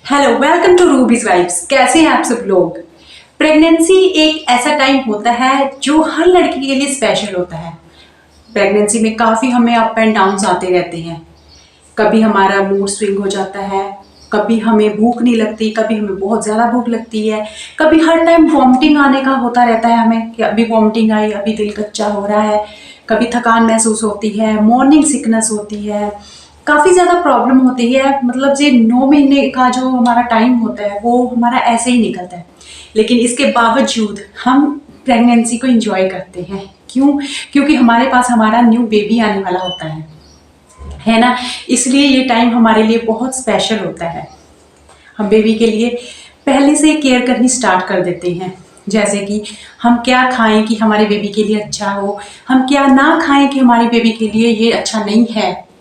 Hello, welcome to Ruby's vibes. कैसे हैं आप सब लोग। प्रेगनेंसी एक ऐसा टाइम होता है जो हर लड़की के लिए स्पेशल होता है। प्रेगनेंसी में काफ़ी हमें अप एंड डाउन्स आते रहते हैं। कभी हमारा मूड स्विंग हो जाता है, कभी हमें भूख नहीं लगती, कभी हमें बहुत ज़्यादा भूख लगती है, कभी हर टाइम वॉमिटिंग आने का होता रहता है हमें कि अभी वॉमिटिंग आई, अभी दिल कच्चा हो रहा है, कभी थकान महसूस होती है, मॉर्निंग सिकनेस होती है, काफ़ी ज़्यादा प्रॉब्लम होती है। मतलब ये 9 महीने का जो हमारा टाइम होता है वो हमारा ऐसे ही निकलता है, लेकिन इसके बावजूद हम प्रेगनेंसी को इंजॉय करते हैं। क्यों? क्योंकि हमारे पास हमारा न्यू बेबी आने वाला होता है ना। इसलिए ये टाइम हमारे लिए बहुत स्पेशल होता है। हम बेबी के लिए पहले से केयर करनी स्टार्ट कर देते हैं, जैसे कि हम क्या खाएं कि हमारे बेबी के लिए अच्छा हो, हम क्या ना खाएं कि हमारे बेबी के लिए ये अच्छा नहीं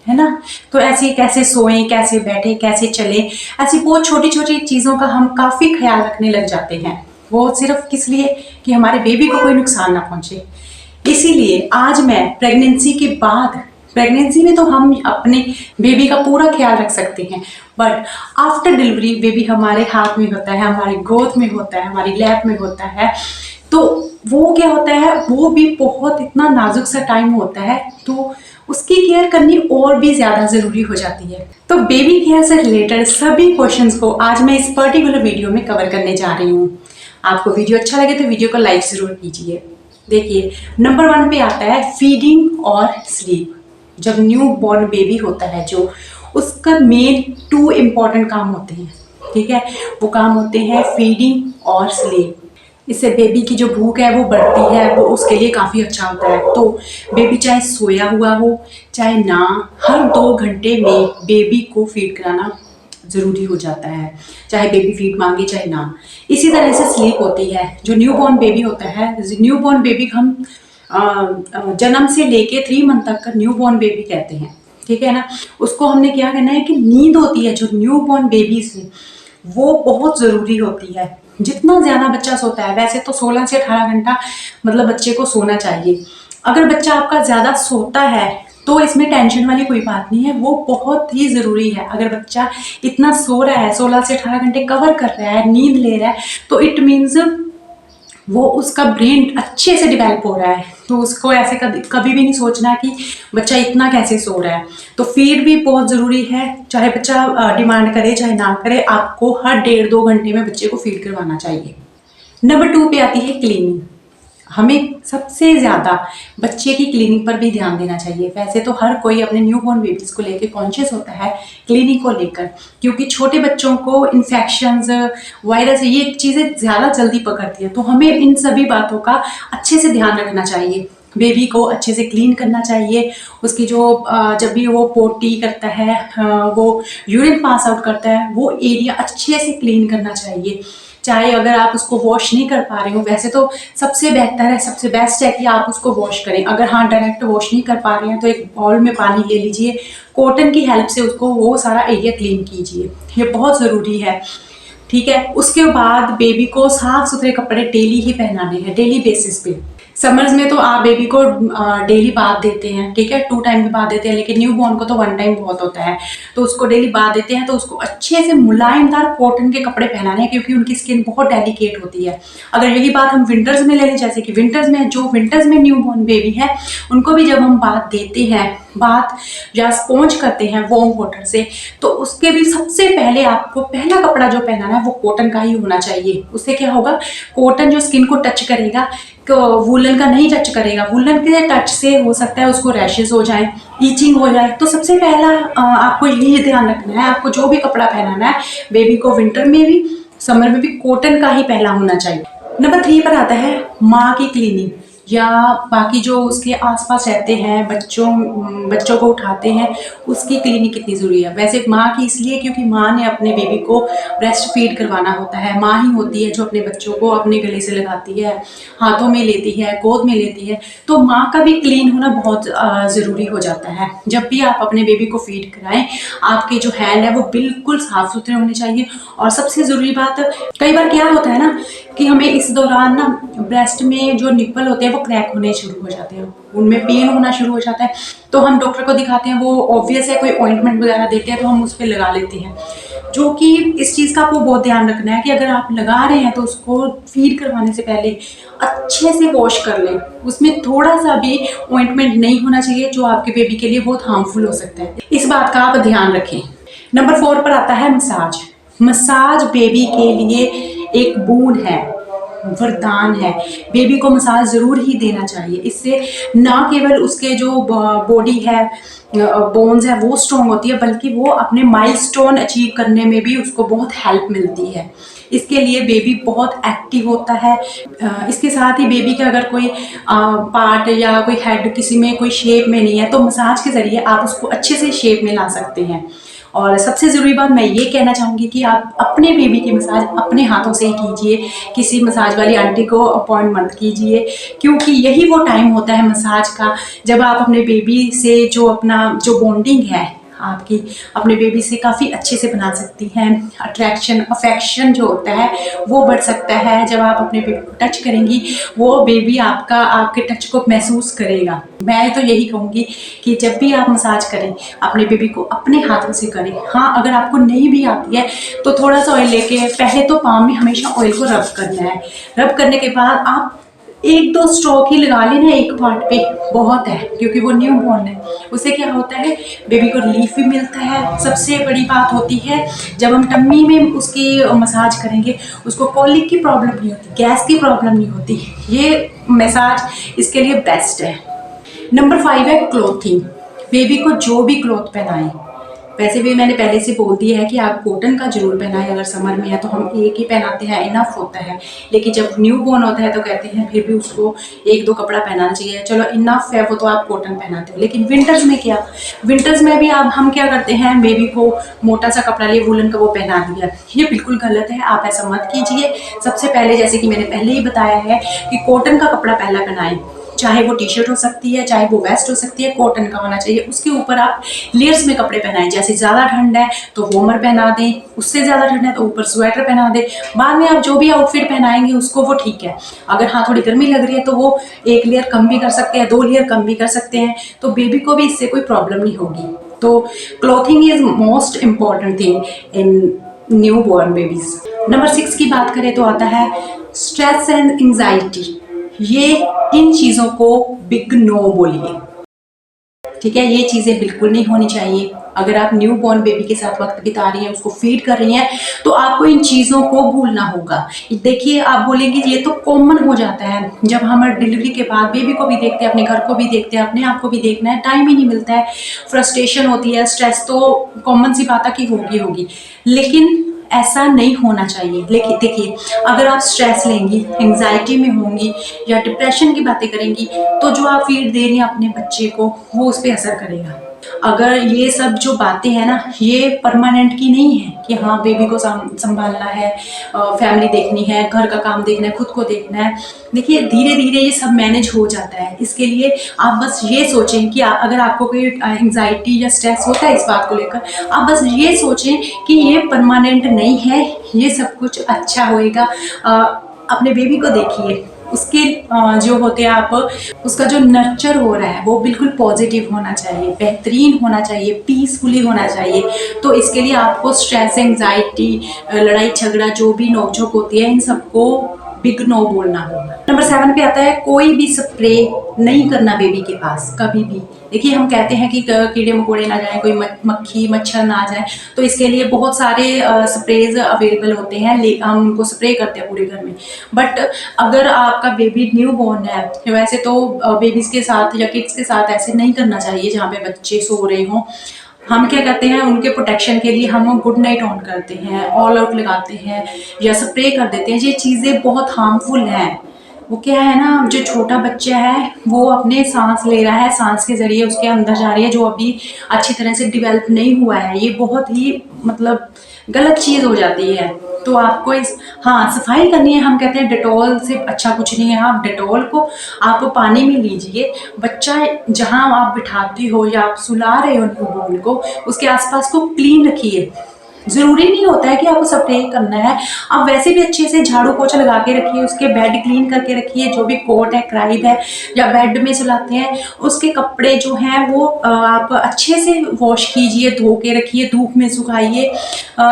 है ना। तो ऐसे कैसे सोएं, कैसे बैठे, कैसे चलें, ऐसी बहुत छोटी छोटी चीज़ों का हम काफ़ी ख्याल रखने लग जाते हैं। वो सिर्फ किस लिए कि हमारे बेबी को कोई नुकसान ना पहुंचे। इसीलिए आज मैं प्रेगनेंसी के बाद, प्रेगनेंसी में तो हम अपने बेबी का पूरा ख्याल रख सकते हैं, बट आफ्टर डिलीवरी बेबी हमारे हाथ में होता है, हमारी गोद में होता है, हमारी लैप में होता है, तो वो क्या होता है, वो भी बहुत इतना नाजुक सा टाइम होता है, तो उसकी केयर करनी और भी ज़्यादा ज़रूरी हो जाती है। तो बेबी केयर से रिलेटेड सभी क्वेश्चंस को आज मैं इस पर्टिकुलर वीडियो में कवर करने जा रही हूँ। आपको वीडियो अच्छा लगे तो वीडियो को लाइक ज़रूर कीजिए। देखिए, नंबर 1 पे आता है फीडिंग और स्लीप। जब न्यू बॉर्न बेबी होता है जो, उसका मेन 2 इम्पॉर्टेंट काम होते हैं, ठीक है। वो काम होते हैं फीडिंग और स्लीप। इससे बेबी की जो भूख है वो बढ़ती है, वो उसके लिए काफ़ी अच्छा होता है। तो बेबी चाहे सोया हुआ हो चाहे ना, हर 2 घंटे में बेबी को फीड कराना ज़रूरी हो जाता है, चाहे बेबी फीड मांगे चाहे ना। इसी तरह से स्लीप होती है। जो न्यू बॉर्न बेबी होता है, न्यू बॉर्न बेबी हम जन्म से लेके 3 मंथ तक का न्यू बॉर्न बेबी कहते हैं, ठीक है ना। उसको हमने क्या कहना है कि नींद होती है जो न्यू बॉर्न बेबी से, वो बहुत ज़रूरी होती है। जितना ज़्यादा बच्चा सोता है, वैसे तो 16 से 18 घंटा मतलब बच्चे को सोना चाहिए। अगर बच्चा आपका ज़्यादा सोता है तो इसमें टेंशन वाली कोई बात नहीं है, वो बहुत ही ज़रूरी है। अगर बच्चा इतना सो रहा है, 16 से 18 घंटे कवर कर रहा है, नींद ले रहा है, तो इट मीन्स वो उसका ब्रेन अच्छे से डेवलप हो रहा है। तो उसको ऐसे कभी भी नहीं सोचना कि बच्चा इतना कैसे सो रहा है। तो फीड भी बहुत ज़रूरी है, चाहे बच्चा डिमांड करे चाहे ना करे, आपको हर 1.5-2 घंटे में बच्चे को फीड करवाना चाहिए। नंबर 2 पे आती है क्लीनिंग। हमें सबसे ज़्यादा बच्चे की क्लीनिंग पर भी ध्यान देना चाहिए। वैसे तो हर कोई अपने न्यूबॉर्न बेबीज़ को लेकर कॉन्शियस होता है क्लीनिंग को लेकर, क्योंकि छोटे बच्चों को इन्फेक्शंस, वायरस, ये चीज़ें ज़्यादा जल्दी पकड़ती है। तो हमें इन सभी बातों का अच्छे से ध्यान रखना चाहिए। बेबी को अच्छे से क्लीन करना चाहिए। उसकी जो जब भी वो पोटी करता है, वो यूरिन पास आउट करता है, वो एरिया अच्छे से क्लीन करना चाहिए। चाहे अगर आप उसको वॉश नहीं कर पा रहे हो, वैसे तो सबसे बेहतर है, सबसे बेस्ट है कि आप उसको वॉश करें। अगर हाँ डायरेक्ट वॉश नहीं कर पा रहे हैं तो एक बाउल में पानी ले लीजिए, कॉटन की हेल्प से उसको वो सारा एरिया क्लीन कीजिए, ये बहुत ज़रूरी है, ठीक है। उसके बाद बेबी को साफ सुथरे कपड़े डेली ही पहनाने हैं, डेली बेसिस पे। समर्स में तो आप बेबी को डेली बाथ देते हैं, ठीक है, 2 टाइम की बाथ देते हैं, लेकिन न्यू बॉर्न को तो 1 टाइम बहुत होता है, तो उसको डेली बाथ देते हैं। तो उसको अच्छे से मुलायमदार कॉटन के कपड़े पहनाने हैं, क्योंकि उनकी स्किन बहुत डेलिकेट होती है। अगर यही बात हम विंटर्स में ले लें, जैसे कि विंटर्स में न्यू बॉर्न बेबी है, उनको भी जब हम बाथ देते हैं, बाथ या स्पॉन्ज करते हैं वार्म वाटर से, तो उसके भी सबसे पहले आपको पहला कपड़ा जो पहनाना है वो कॉटन का ही होना चाहिए। उससे क्या होगा, कॉटन जो स्किन को टच करेगा, वुलन का नहीं टच करेगा। वुलन के टच से हो सकता है उसको रैशेस हो जाए, ईचिंग हो जाए। तो सबसे पहला आपको यही ध्यान रखना है, आपको जो भी कपड़ा पहनाना है बेबी को, विंटर में भी समर में भी कॉटन का ही पहना होना चाहिए। नंबर 3 पर आता है माँ की क्लीनिंग, या बाकी जो उसके आसपास रहते हैं, बच्चों को उठाते हैं, उसकी क्लीनिंग कितनी ज़रूरी है। वैसे माँ की इसलिए क्योंकि माँ ने अपने बेबी को ब्रेस्ट फीड करवाना होता है। माँ ही होती है जो अपने बच्चों को अपने गले से लगाती है, हाथों में लेती है, गोद में लेती है। तो माँ का भी क्लीन होना बहुत ज़रूरी हो जाता है। जब भी आप अपने बेबी को फीड कराएं, आपके जो हैंड है वो बिल्कुल साफ़ सुथरे होने चाहिए। और सबसे ज़रूरी बात, कई बार क्या होता है ना कि हमें इस दौरान ना ब्रेस्ट में जो निप्पल होते हैं वो क्रैक होने शुरू हो जाते हैं, उनमें पेन होना शुरू हो जाता है। तो हम डॉक्टर को दिखाते हैं, वो ऑब्वियस है कोई ऑइंटमेंट वगैरह देते हैं तो हम उस पर लगा लेते हैं। जो कि इस चीज़ का आपको बहुत ध्यान रखना है कि अगर आप लगा रहे हैं तो उसको फीड करवाने से पहले अच्छे से वॉश कर लें। उसमें थोड़ा सा भी ऑइंटमेंट नहीं होना चाहिए जो आपके बेबी के लिए बहुत हार्मफुल हो सकता है। इस बात का आप ध्यान रखें। नंबर 4 पर आता है मसाज। मसाज बेबी के लिए एक बून है, वरदान है। बेबी को मसाज ज़रूर ही देना चाहिए। इससे ना केवल उसके जो बॉडी है, बोन्स है, वो स्ट्रॉन्ग होती है, बल्कि वो अपने माइलस्टोन अचीव करने में भी उसको बहुत हेल्प मिलती है। इसके लिए बेबी बहुत एक्टिव होता है। इसके साथ ही बेबी का अगर कोई पार्ट या कोई हेड किसी में कोई शेप में नहीं है तो मसाज के ज़रिए आप उसको अच्छे से शेप में ला सकते हैं। और सबसे ज़रूरी बात मैं ये कहना चाहूँगी कि आप अपने बेबी की मसाज अपने हाथों से ही कीजिए। किसी मसाज वाली आंटी को अपॉइंट मत कीजिए, क्योंकि यही वो टाइम होता है मसाज का जब आप अपने बेबी से जो बॉन्डिंग है आपकी अपने बेबी से काफ़ी अच्छे से बना सकती हैं। अट्रैक्शन, अफेक्शन जो होता है वो बढ़ सकता है। जब आप अपने बेबी को टच करेंगी वो बेबी आपके टच को महसूस करेगा। मैं तो यही कहूँगी कि जब भी आप मसाज करें अपने बेबी को अपने हाथों से करें। हाँ, अगर आपको नहीं भी आती है तो थोड़ा सा ऑयल लेके पहले तो पाम में हमेशा ऑयल को रब करना है। रब करने के बाद आप 1-2 स्ट्रोक ही लगा लेना एक पार्ट पे, बहुत है, क्योंकि वो न्यू बॉर्न है। उससे क्या होता है, बेबी को रिलीफ भी मिलता है। सबसे बड़ी बात होती है जब हम टम्मी में उसकी मसाज करेंगे उसको कॉलिक की प्रॉब्लम नहीं होती, गैस की प्रॉब्लम नहीं होती। ये मसाज इसके लिए बेस्ट है। नंबर 5 है क्लोथिंग। बेबी को जो भी क्लॉथ पहनाएं, वैसे भी मैंने पहले से बोल दिया है कि आप कॉटन का जरूर पहनाएं। अगर समर में है तो हम एक ही पहनाते हैं, इनफ होता है। लेकिन जब न्यू बॉर्न होता है तो कहते हैं फिर भी उसको 1-2 कपड़ा पहनाना चाहिए। चलो इनफ है वो तो आप कॉटन पहनाते हो। लेकिन विंटर्स में क्या, विंटर्स में भी हम क्या करते हैं, बेबी को मोटा सा कपड़ा लिए वुलन का वो पहना दिया। ये बिल्कुल गलत है, आप ऐसा मत कीजिए। सबसे पहले, जैसे कि मैंने पहले ही बताया है, कि कॉटन का कपड़ा पहला पहनाएं। चाहे वो टी शर्ट हो सकती है, चाहे वो वेस्ट हो सकती है, कॉटन का होना चाहिए। उसके ऊपर आप लेयर्स में कपड़े पहनाएं। जैसे ज़्यादा ठंड है तो वॉर्मर पहना दें, उससे ज़्यादा ठंड है तो ऊपर स्वेटर पहना दें। बाद में आप जो भी आउटफिट पहनाएंगे उसको वो ठीक है। अगर हाँ थोड़ी गर्मी लग रही है तो वो 1 लेयर कम भी कर सकते हैं, 2 लेयर कम भी कर सकते हैं, तो बेबी को भी इससे कोई प्रॉब्लम नहीं होगी। तो clothing is most important thing in new born babies. Number 6 की बात करें तो आता है स्ट्रेस एंड एंजाइटी। ये इन चीज़ों को बिग नो बोलिए, ठीक है। ये चीज़ें बिल्कुल नहीं होनी चाहिए। अगर आप न्यू बॉर्न बेबी के साथ वक्त बिता रही हैं, उसको फीड कर रही हैं, तो आपको इन चीज़ों को भूलना होगा। देखिए, आप बोलेंगे ये तो कॉमन हो जाता है। जब हम डिलीवरी के बाद बेबी को भी देखते हैं, अपने घर को भी देखते हैं, अपने आप को भी देखना है, टाइम ही नहीं मिलता है, फ्रस्ट्रेशन होती है, स्ट्रेस तो कॉमन सी बात है कि होगी। लेकिन ऐसा नहीं होना चाहिए। लेकिन देखिए, अगर आप स्ट्रेस लेंगी, एंजाइटी में होंगी या डिप्रेशन की बातें करेंगी, तो जो आप फीड दे रही हैं अपने बच्चे को वो उस पर असर करेगा। अगर ये सब जो बातें हैं ना, ये परमानेंट की नहीं है कि हाँ बेबी को संभालना है, फैमिली देखनी है, घर का काम देखना है, खुद को देखना है। देखिए, धीरे धीरे ये सब मैनेज हो जाता है। इसके लिए आप बस ये सोचें कि अगर आपको कोई एंजाइटी या स्ट्रेस होता है इस बात को लेकर, आप बस ये सोचें कि ये परमानेंट नहीं है, ये सब कुछ अच्छा होएगा। अपने बेबी को देखिए, उसके जो होते हैं आप, उसका जो नर्चर हो रहा है वो बिल्कुल पॉजिटिव होना चाहिए, बेहतरीन होना चाहिए, पीसफुली होना चाहिए। तो इसके लिए आपको स्ट्रेस, एंजाइटी, लड़ाई झगड़ा, जो भी नोकझोंक होती है, इन सबको बिग नो बोलना होगा। नंबर 7 पे आता है कोई भी स्प्रे नहीं करना बेबी के पास कभी भी। देखिए, हम कहते हैं कि कीड़े मकोड़े ना जाएं, कोई मक्खी मच्छर ना आ जाए, तो इसके लिए बहुत सारे स्प्रेज अवेलेबल होते हैं, हम उनको स्प्रे करते हैं पूरे घर में। बट अगर आपका बेबी न्यू बॉर्न है, वैसे तो बेबीज के साथ या किड्स के साथ ऐसे नहीं करना चाहिए जहाँ पे बच्चे सो रहे हों। हम क्या करते हैं, उनके प्रोटेक्शन के लिए हम गुड नाइट ऑन करते हैं, ऑल आउट लगाते हैं या स्प्रे कर देते हैं। ये चीज़ें बहुत हार्मफुल हैं। वो क्या है ना, जो छोटा बच्चा है वो अपने सांस ले रहा है, सांस के जरिए उसके अंदर जा रही है, जो अभी अच्छी तरह से डेवलप नहीं हुआ है। ये बहुत ही मतलब गलत चीज़ हो जाती है। तो आपको हाँ, सफाई करनी है। हम कहते हैं डेटॉल से अच्छा कुछ नहीं है। आप डेटॉल को आप पानी में लीजिए, बच्चा जहाँ आप बिठाते हो या आप सुला रहे हो न्यूबॉर्न को, उसके आसपास को क्लीन रखिए। ज़रूरी नहीं होता है कि आपको स्प्रे करना है, आप वैसे भी अच्छे से झाड़ू पोछा लगा के रखिए, उसके बेड क्लीन करके रखिए, जो भी कोट है, क्राइब है या बेड में सुलाते हैं उसके कपड़े जो हैं वो आप अच्छे से वॉश कीजिए, धो के रखिए, धूप में सुखाइए।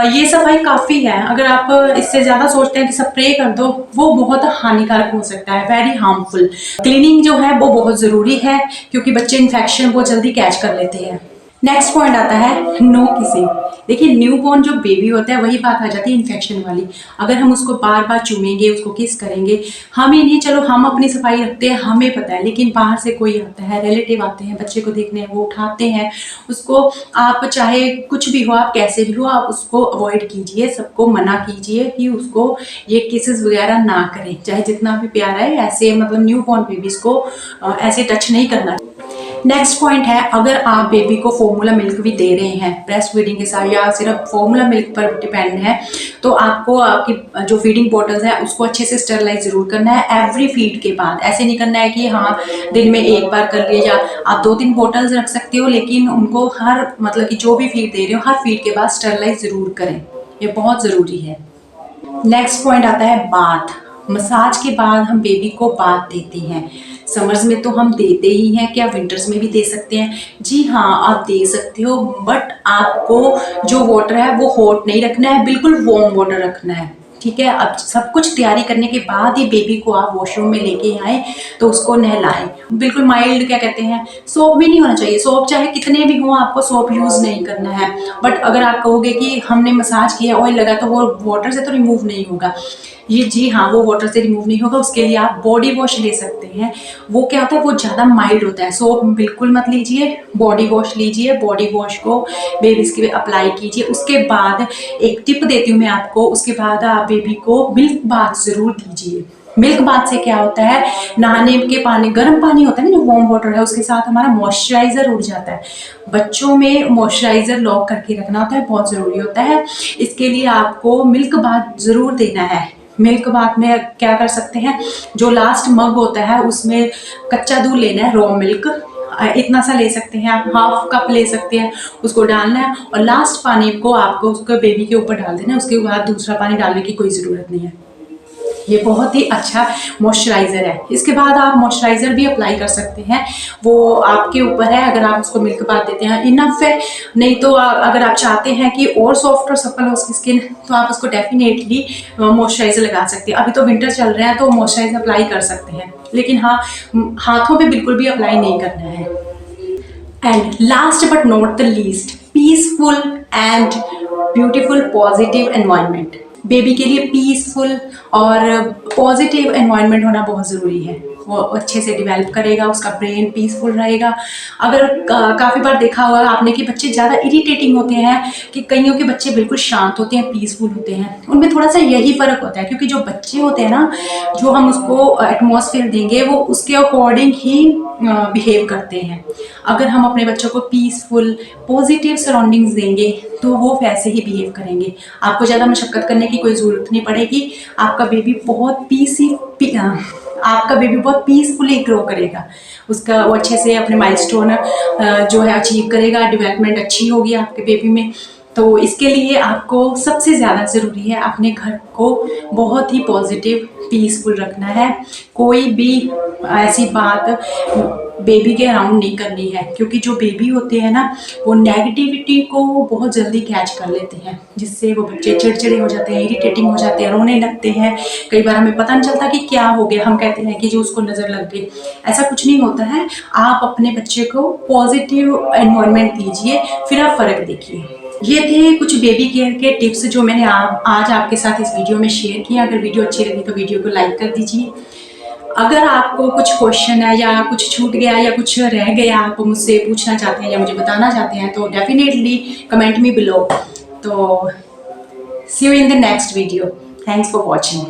ये सफाई काफ़ी है। अगर आप इससे ज़्यादा सोचते हैं कि स्प्रे कर दो, वो बहुत हानिकारक हो सकता है, वेरी हार्मफुल। क्लीनिंग जो है वो बहुत ज़रूरी है क्योंकि बच्चे इन्फेक्शन बहुत जल्दी कैच कर लेते हैं। नेक्स्ट पॉइंट आता है नो किसिंग। देखिए न्यू बॉर्न जो बेबी होता है वही बात आ जाती है इन्फेक्शन वाली। अगर हम उसको बार बार चूमेंगे, उसको किस करेंगे, हमें नहीं, चलो हम अपनी सफाई रखते हैं, हमें पता है, लेकिन बाहर से कोई आता है, रिलेटिव आते हैं बच्चे को देखने, वो उठाते हैं उसको। आप चाहे कुछ भी हो, आप कैसे भी हो, आप उसको अवॉइड कीजिए, सबको मना कीजिए कि उसको ये केसेस वगैरह ना करें, चाहे जितना भी प्यारा है। ऐसे मतलब न्यू बॉर्न बेबीज को ऐसे टच नहीं करना। नेक्स्ट पॉइंट है, अगर आप बेबी को फॉर्मूला मिल्क भी दे रहे हैं ब्रेस्ट फीडिंग के साथ या सिर्फ फॉर्मूला मिल्क पर डिपेंड है, तो आपको आपकी जो फीडिंग बॉटल्स है उसको अच्छे से स्टरलाइज जरूर करना है एवरी फीड के बाद। ऐसे नहीं करना है कि हाँ दिन में एक बार कर लिए, या आप 2-3 बॉटल्स रख सकते हो, लेकिन उनको हर मतलब कि जो भी फीड दे रहे हो हर फीड के बाद स्टरलाइज जरूर करें, ये बहुत ज़रूरी है। नेक्स्ट पॉइंट आता है बाथ। मसाज के बाद हम बेबी को बाथ देते हैं। समर्स में तो हम देते ही हैं, क्या विंटर्स में भी दे सकते हैं? जी हाँ, आप दे सकते हो, बट आपको जो वाटर है वो हॉट नहीं रखना है, बिल्कुल वार्म वाटर रखना है। ठीक है, अब सब कुछ तैयारी करने के बाद ही बेबी को आप वॉशरूम में लेके आए तो उसको नहलाएं। बिल्कुल माइल्ड, क्या कहते हैं, सोप भी नहीं होना चाहिए। सोप चाहे कितने भी हों, आपको सोप यूज़ नहीं करना है। बट अगर आप कहोगे कि हमने मसाज किया, ऑयल लगा, तो वो वाटर से तो रिमूव नहीं होगा। ये जी हाँ, वो वाटर से रिमूव नहीं होगा। उसके लिए आप बॉडी वॉश ले सकते हैं। वो क्या होता है, वो ज़्यादा माइल्ड होता है। सोप बिल्कुल मत लीजिए, बॉडी वॉश लीजिए। बॉडी वॉश को बेबीज के अप्लाई कीजिए। उसके बाद एक टिप देती हूँ मैं आपको, उसके बाद आप बेबी को मिल्क बाथ ज़रूर दीजिए। मिल्क बाथ से क्या होता है, नहाने के पानी, गर्म पानी होता है ना जो वार्म वाटर है, उसके साथ हमारा मॉइस्चराइजर उड़ जाता है। बच्चों में मॉइस्चराइजर लॉक करके रखना होता है, बहुत ज़रूरी होता है। इसके लिए आपको मिल्क बाथ ज़रूर देना है। मिल्क बाथ में क्या कर सकते हैं, जो लास्ट मग होता है उसमें कच्चा दूध लेना है, रॉ मिल्क इतना सा ले सकते हैं आप, हाफ कप ले सकते हैं, उसको डालना है और लास्ट पानी को आपको उसको बेबी के ऊपर डाल देना है। उसके बाद दूसरा पानी डालने की कोई ज़रूरत नहीं है। ये बहुत ही अच्छा मॉइस्चराइज़र है। इसके बाद आप मॉइस्चराइज़र भी अप्लाई कर सकते हैं, वो आपके ऊपर है। अगर आप उसको मिल्क बाथ देते हैं इनफ है, नहीं तो अगर आप चाहते हैं कि और सॉफ्ट और सपल हो उसकी स्किन, तो आप उसको डेफिनेटली मॉइस्चराइज़र लगा सकते हैं। अभी तो विंटर चल रहा है तो मॉइस्चराइज़र अप्लाई कर सकते हैं, लेकिन हाँ, हाथों पे बिल्कुल भी अप्लाई नहीं करना है। And last but not the least, peaceful and beautiful positive environment. Baby के लिए पीसफुल और पॉजिटिव एनवायरनमेंट होना बहुत ज़रूरी है। वो अच्छे से डेवलप करेगा, उसका ब्रेन पीसफुल रहेगा। अगर काफ़ी बार देखा होगा आपने कि बच्चे ज़्यादा इरिटेटिंग होते हैं, कि कईयों के बच्चे बिल्कुल शांत होते हैं, पीसफुल होते हैं, उनमें थोड़ा सा यही फ़र्क होता है। क्योंकि जो बच्चे होते हैं ना, जो हम उसको एटमॉस्फेयर देंगे वो उसके अकॉर्डिंग ही बिहेव करते हैं। अगर हम अपने बच्चों को पीसफुल पॉजिटिव सराउंडिंग्स देंगे तो वो वैसे ही बिहेव करेंगे। आपको ज़्यादा मशक्क़त करने की कोई ज़रूरत नहीं पड़ेगी। आपका बेबी बहुत पीसफुली ग्रो करेगा। उसका वो अच्छे से अपने माइलस्टोन जो है अचीव करेगा, डेवलपमेंट अच्छी होगी आपके बेबी में। तो इसके लिए आपको सबसे ज़्यादा ज़रूरी है अपने घर को बहुत ही पॉजिटिव पीसफुल रखना है। कोई भी ऐसी बात बेबी के अराउंड नहीं करनी है, क्योंकि जो बेबी होते हैं ना, वो नेगेटिविटी को बहुत जल्दी कैच कर लेते हैं, जिससे वो बच्चे चिड़चिड़े हो जाते हैं, इरिटेटिंग हो जाते हैं, रोने लगते हैं। कई बार हमें पता नहीं चलता कि क्या हो गया, हम कहते हैं कि जो उसको नज़र लग गई। ऐसा कुछ नहीं होता है। आप अपने बच्चे को पॉजिटिव एनवायरनमेंट दीजिए, फिर आप फ़र्क देखिए। ये थे कुछ बेबी केयर के टिप्स जो मैंने आज आपके साथ इस वीडियो में शेयर किया। अगर वीडियो अच्छी लगी तो वीडियो को लाइक कर दीजिए। अगर आपको कुछ क्वेश्चन है या कुछ छूट गया या कुछ रह गया, आप मुझसे पूछना चाहते हैं या मुझे बताना चाहते हैं, तो डेफिनेटली कमेंट मी बिलो। तो see you in the next video. Thanks for watching.